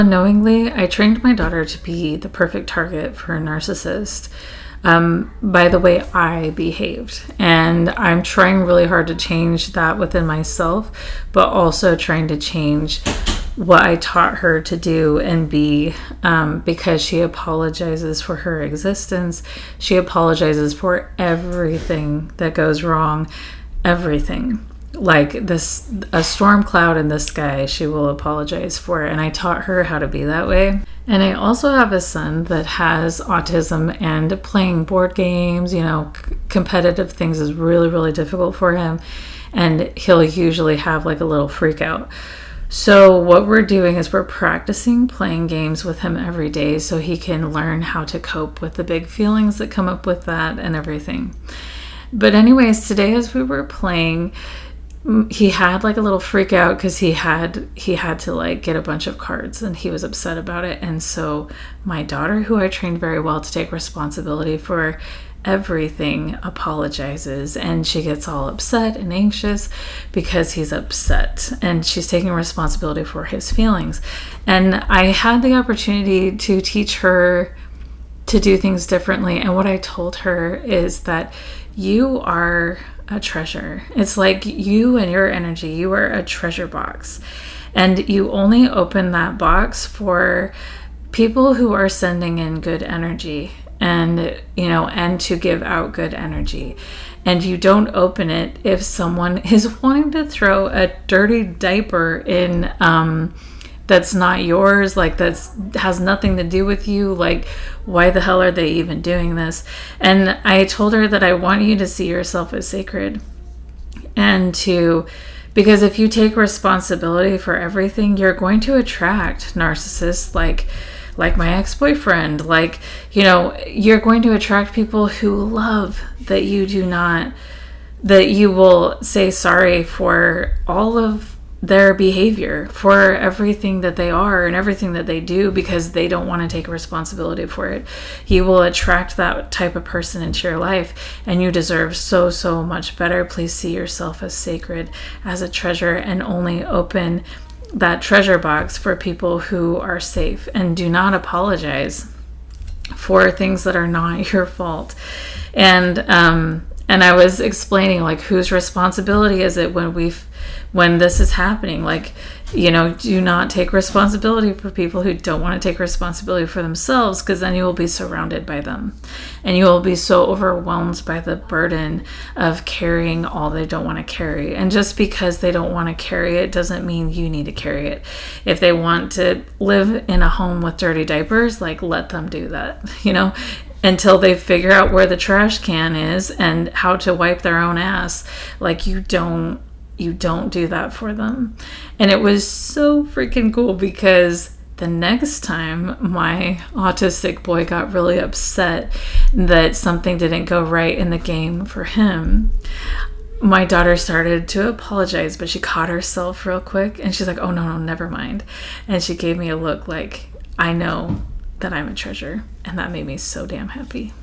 Unknowingly, I trained my daughter to be the perfect target for a narcissist by the way I behaved. And I'm trying really hard to change that within myself, but also trying to change what I taught her to do and be, because she apologizes for her existence. She apologizes for everything that goes wrong, everything. Like a storm cloud in the sky, she will apologize for it. And I taught her how to be that way. And I also have a son that has autism, and playing board games, competitive things is really, really difficult for him. And he'll usually have like a little freak out. So what we're doing is we're practicing playing games with him every day so he can learn how to cope with the big feelings that come up with that and everything. But anyways, today as we were playing, he had like a little freak out because he had to like get a bunch of cards, and he was upset about it. And so my daughter, who I trained very well to take responsibility for everything, apologizes, and she gets all upset and anxious because he's upset, and she's taking responsibility for his feelings. And I had the opportunity to teach her to do things differently. And what I told her is that you are a treasure. It's like you and your energy, you are a treasure box, and you only open that box for people who are sending in good energy, and to give out good energy. And you don't open it if someone is wanting to throw a dirty diaper in that's not yours, like has nothing to do with you. Like, why the hell are they even doing this? And I told her that I want you to see yourself as sacred, because if you take responsibility for everything, you're going to attract narcissists like my ex-boyfriend. You're going to attract people who love that you will say sorry for all of their behavior, for everything that they are and everything that they do, because they don't want to take responsibility for it. You will attract that type of person into your life, and you deserve so, so much better. Please see yourself as sacred, as a treasure, and only open that treasure box for people who are safe, and do not apologize for things that are not your fault. And I was explaining, like, whose responsibility is it when this is happening? Do not take responsibility for people who don't want to take responsibility for themselves, because then you will be surrounded by them, and you will be so overwhelmed by the burden of carrying all they don't want to carry. And just because they don't want to carry it doesn't mean you need to carry it. If they want to live in a home with dirty diapers, let them do that, until they figure out where the trash can is and how to wipe their own ass. You don't do that for them. And it was so freaking cool, because the next time my autistic boy got really upset that something didn't go right in the game for him, my daughter started to apologize, but she caught herself real quick, and she's like, oh no, never mind. And she gave me a look like, I know that I'm a treasure. And that made me so damn happy.